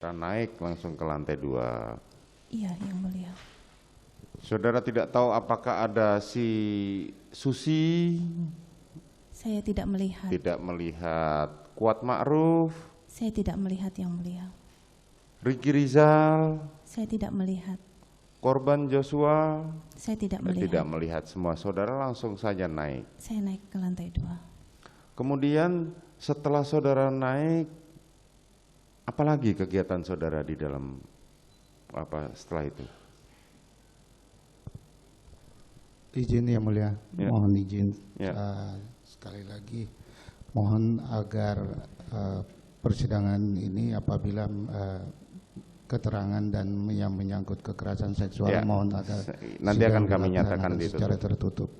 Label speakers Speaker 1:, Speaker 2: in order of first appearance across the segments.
Speaker 1: Kita naik langsung ke lantai 2.
Speaker 2: Iya, Yang Mulia.
Speaker 1: Saudara tidak tahu apakah ada si Susi?
Speaker 2: Saya tidak melihat.
Speaker 1: Tidak melihat. Kuat Ma'ruf?
Speaker 2: Saya tidak melihat, Yang Mulia.
Speaker 1: Ricky Rizal?
Speaker 2: Saya tidak melihat.
Speaker 1: Korban Joshua?
Speaker 2: Saya tidak melihat.
Speaker 1: Tidak melihat semua. Saudara langsung saja naik.
Speaker 2: Saya naik ke lantai 2.
Speaker 1: Kemudian setelah saudara naik, apalagi kegiatan saudara di dalam setelah itu?
Speaker 3: Izin Yang Mulia,
Speaker 1: Ya.
Speaker 3: mohon izin
Speaker 1: Ya.
Speaker 3: sekali lagi, mohon agar persidangan ini apabila keterangan dan yang menyangkut kekerasan seksual,
Speaker 1: Ya.
Speaker 3: mohon agar
Speaker 1: Nanti akan
Speaker 3: sidang
Speaker 1: kami nyatakan
Speaker 3: dilaksanakan
Speaker 1: ditutup.
Speaker 3: secara tertutup.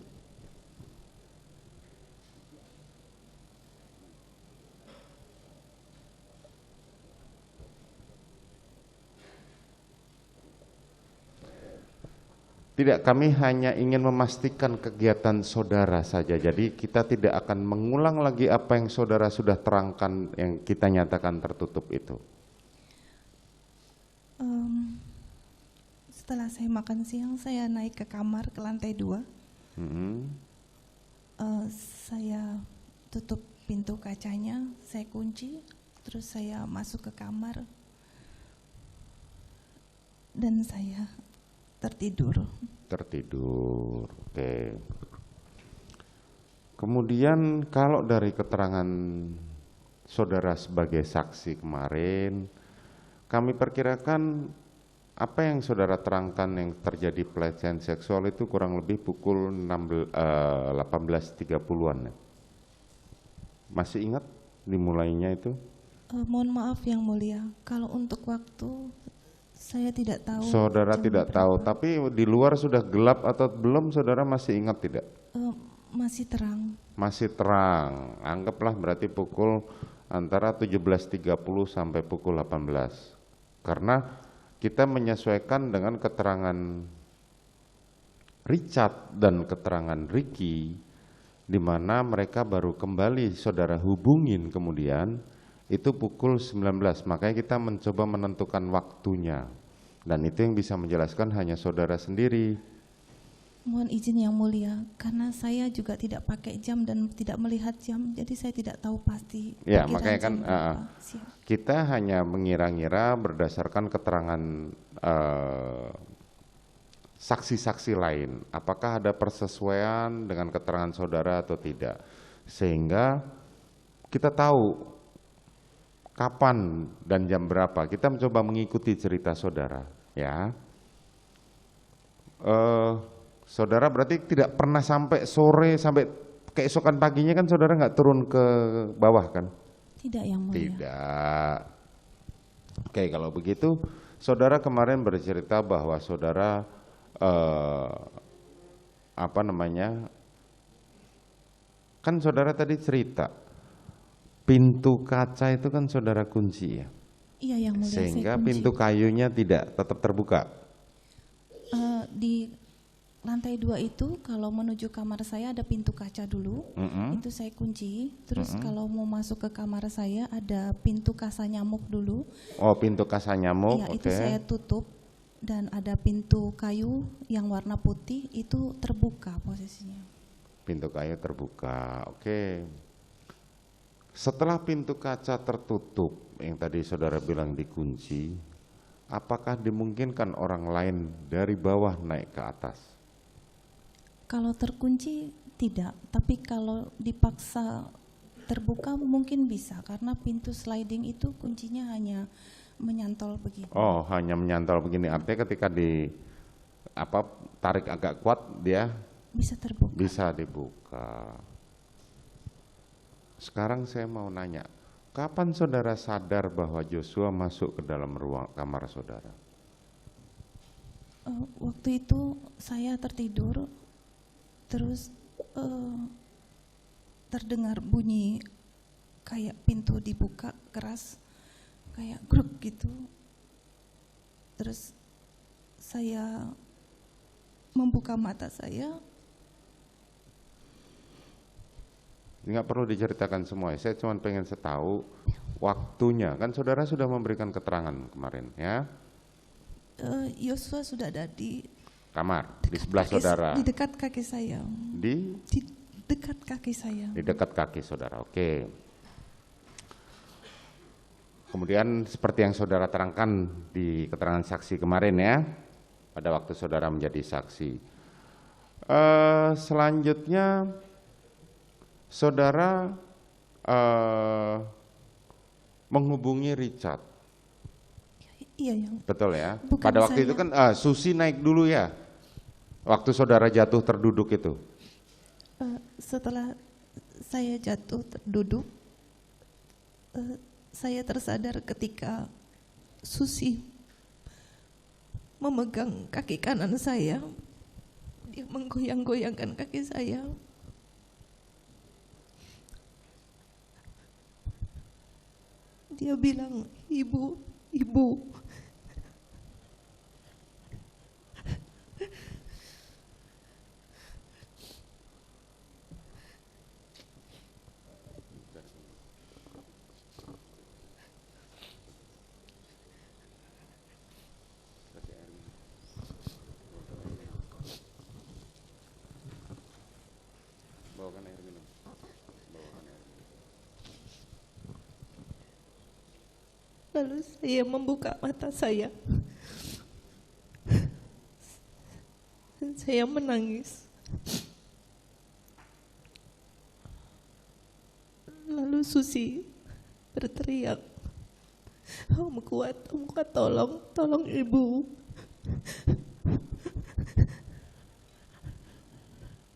Speaker 1: Tidak, kami hanya ingin memastikan kegiatan saudara saja. Jadi kita tidak akan mengulang lagi apa yang saudara sudah terangkan yang kita nyatakan tertutup itu.
Speaker 2: Setelah saya makan siang, saya naik ke kamar ke lantai 2. Saya tutup pintu kacanya, saya kunci, terus saya masuk ke kamar dan saya tertidur.
Speaker 1: Tertidur, oke. Kemudian kalau dari keterangan saudara sebagai saksi kemarin, kami perkirakan apa yang saudara terangkan yang terjadi pelecehan seksual itu kurang lebih pukul 18.30-an. Masih ingat dimulainya itu?
Speaker 2: Mohon maaf Yang Mulia, kalau untuk waktu saya tidak tahu.
Speaker 1: Saudara
Speaker 2: jam
Speaker 1: tidak
Speaker 2: berapa.
Speaker 1: tahu, tapi di luar sudah gelap atau belum, saudara masih ingat tidak?
Speaker 2: Masih terang.
Speaker 1: Masih terang, anggaplah berarti pukul antara 17.30 sampai pukul 18. Karena kita menyesuaikan dengan keterangan Richard dan keterangan Ricky, di mana mereka baru kembali saudara hubungin kemudian itu pukul 19. Makanya kita mencoba menentukan waktunya, dan itu yang bisa menjelaskan hanya saudara sendiri.
Speaker 2: Mohon izin Yang Mulia, karena saya juga tidak pakai jam dan tidak melihat jam, jadi saya tidak tahu pasti.
Speaker 1: Ya,
Speaker 2: perkiraan
Speaker 1: makanya kan
Speaker 2: jam berapa. Siap.
Speaker 1: kita hanya mengira-ngira berdasarkan keterangan saksi-saksi lain, apakah ada persesuaian dengan keterangan saudara atau tidak, sehingga kita tahu kapan dan jam berapa. Kita mencoba mengikuti cerita saudara, ya. Saudara berarti tidak pernah sampai sore, sampai keesokan paginya kan saudara nggak turun ke bawah kan?
Speaker 2: Tidak Yang Mulia.
Speaker 1: Tidak. Oke, kalau begitu saudara kemarin bercerita bahwa saudara kan saudara tadi cerita pintu kaca itu kan saudara kunci ya?
Speaker 2: Iya Yang Mulia.
Speaker 1: Sehingga
Speaker 2: saya kunci.
Speaker 1: pintu kayunya tidak tetap terbuka.
Speaker 2: Di lantai 2 itu kalau menuju kamar saya ada pintu kaca dulu, itu saya kunci. Terus kalau mau masuk ke kamar saya ada pintu kasa nyamuk dulu.
Speaker 1: Oh, pintu kasa nyamuk,
Speaker 2: Iya,
Speaker 1: oke.
Speaker 2: itu saya tutup, dan ada pintu kayu yang warna putih itu terbuka posisinya.
Speaker 1: Pintu kayu terbuka, oke. Setelah pintu kaca tertutup, yang tadi saudara bilang dikunci, apakah dimungkinkan orang lain dari bawah naik ke atas?
Speaker 2: Kalau terkunci tidak, tapi kalau dipaksa terbuka mungkin bisa, karena pintu sliding itu kuncinya hanya menyantol begini.
Speaker 1: Oh, hanya menyantol begini, artinya ketika tarik agak kuat dia
Speaker 2: Bisa terbuka.
Speaker 1: bisa dibuka. Sekarang saya mau nanya, kapan saudara sadar bahwa Joshua masuk ke dalam ruang kamar saudara?
Speaker 2: Waktu itu saya tertidur, terus terdengar bunyi kayak pintu dibuka keras, kayak gruk gitu. Terus saya membuka mata saya.
Speaker 1: Nggak perlu diceritakan semua, saya cuma pengen tahu waktunya, kan saudara sudah memberikan keterangan kemarin ya.
Speaker 2: Yosua sudah ada di
Speaker 1: Kamar, di sebelah saudara.
Speaker 2: Di dekat kaki saya.
Speaker 1: Di
Speaker 2: dekat kaki saya.
Speaker 1: Di dekat kaki saudara, oke. Kemudian seperti yang saudara terangkan di keterangan saksi kemarin ya, pada waktu saudara menjadi saksi. Selanjutnya saudara menghubungi Richard.
Speaker 2: Iya, yang
Speaker 1: Betul ya?
Speaker 2: Bukan
Speaker 1: Pada waktu
Speaker 2: saya.
Speaker 1: itu kan Susi naik dulu ya? Waktu saudara jatuh terduduk itu?
Speaker 2: Setelah saya jatuh terduduk, saya tersadar ketika Susi memegang kaki kanan saya. Dia menggoyang-goyangkan kaki saya. Dia bilang, "Ibu, ibu."
Speaker 1: Bawakan air minum.
Speaker 2: Lalu saya membuka mata saya. Dan saya menangis. Lalu Susi berteriak, Om Kuat, tolong ibu."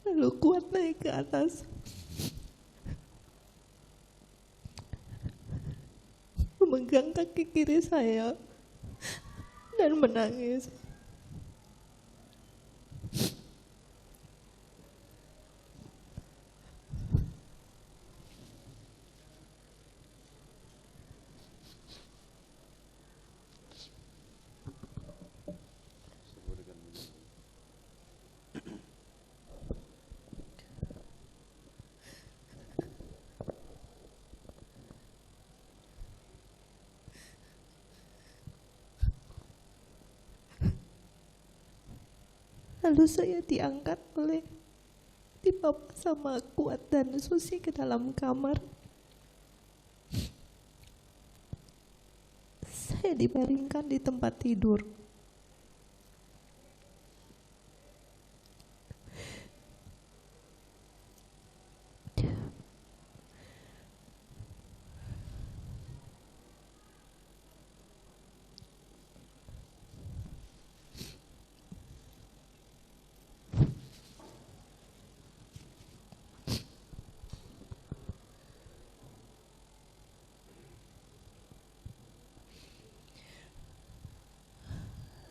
Speaker 2: Lalu Kuat naik ke atas, memegang kaki kiri saya dan menangis. Lalu saya dibawa sama Kuat dan Susi ke dalam kamar. Saya dibaringkan di tempat tidur.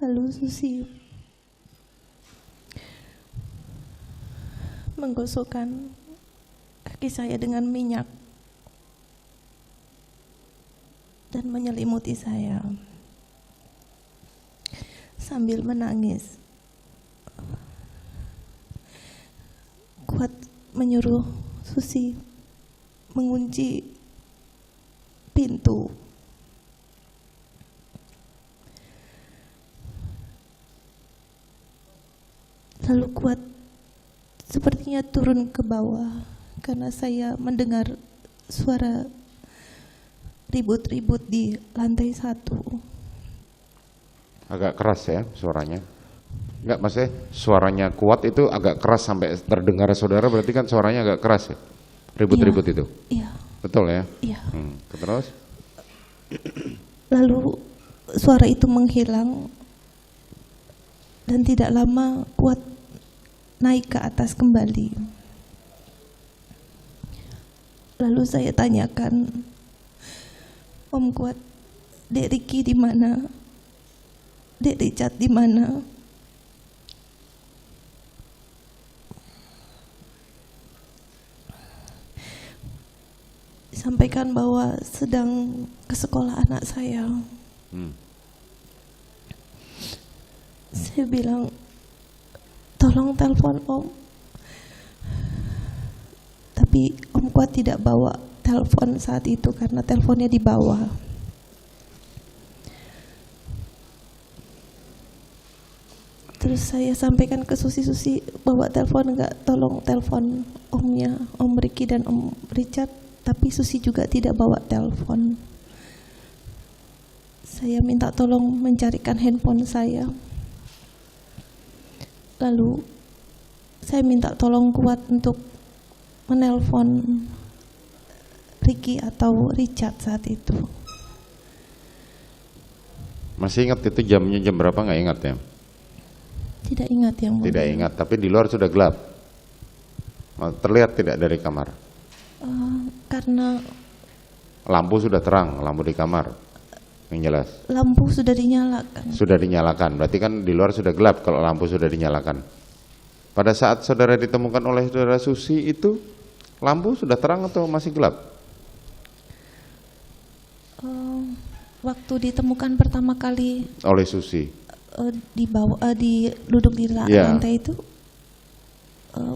Speaker 2: Lalu Susi menggosokkan kaki saya dengan minyak dan menyelimuti saya sambil menangis. Kuat menyuruh Susi mengunci pintu. Lalu Kuat sepertinya turun ke bawah karena saya mendengar suara ribut-ribut di lantai 1.
Speaker 1: Agak keras ya suaranya? Enggak, maksudnya suaranya Kuat itu agak keras sampai terdengar saudara, berarti kan suaranya agak keras ya? Ribut-ribut itu?
Speaker 2: Iya.
Speaker 1: Betul ya?
Speaker 2: Iya.
Speaker 1: Terus?
Speaker 2: Lalu suara itu menghilang dan tidak lama Kuat naik ke atas kembali. Lalu saya tanyakan, Om Kuat, Dek Riki di mana? Dek Richard di mana? Sampaikan bahwa sedang ke sekolah anak saya. Saya bilang, tolong telepon Om. Tapi Om Kuat tidak bawa telepon saat itu karena teleponnya di bawah. Terus saya sampaikan ke Susi bawa telepon enggak, tolong telepon omnya, Om Ricky dan Om Richard, tapi Susi juga tidak bawa telepon. Saya minta tolong mencarikan handphone saya. Lalu saya minta tolong Kuat untuk menelpon Ricky atau Richard saat itu.
Speaker 1: Masih ingat itu jamnya jam berapa? Nggak ingat ya?
Speaker 2: Tidak ingat yang mulia.
Speaker 1: Tidak ingat, tapi di luar sudah gelap. Terlihat tidak dari kamar?
Speaker 2: Karena
Speaker 1: Lampu sudah terang, lampu di kamar, yang jelas.
Speaker 2: lampu sudah dinyalakan.
Speaker 1: Sudah dinyalakan, berarti kan di luar sudah gelap kalau lampu sudah dinyalakan. Pada saat saudara ditemukan oleh saudara Susi itu, lampu sudah terang atau masih gelap?
Speaker 2: Waktu ditemukan pertama kali
Speaker 1: Oleh Susi.
Speaker 2: di bawah, duduk di
Speaker 1: Ya.
Speaker 2: lantai itu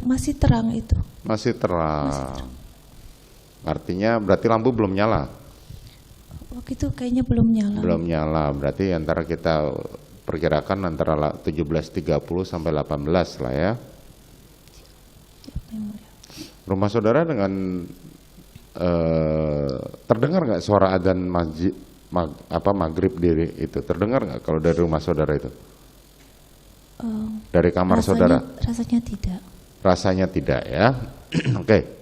Speaker 2: masih terang itu.
Speaker 1: Masih terang. Artinya berarti lampu belum nyala.
Speaker 2: Waktu itu kayaknya belum nyala.
Speaker 1: Belum nyala, berarti antara kita perkirakan antara 17.30 sampai 18 lah ya.
Speaker 2: Yang mulia.
Speaker 1: Rumah saudara dengan terdengar nggak suara adzan maghrib diri itu? Terdengar nggak kalau dari rumah saudara itu? Dari kamar saudara?
Speaker 2: Rasanya tidak.
Speaker 1: Rasanya tidak ya. Oke.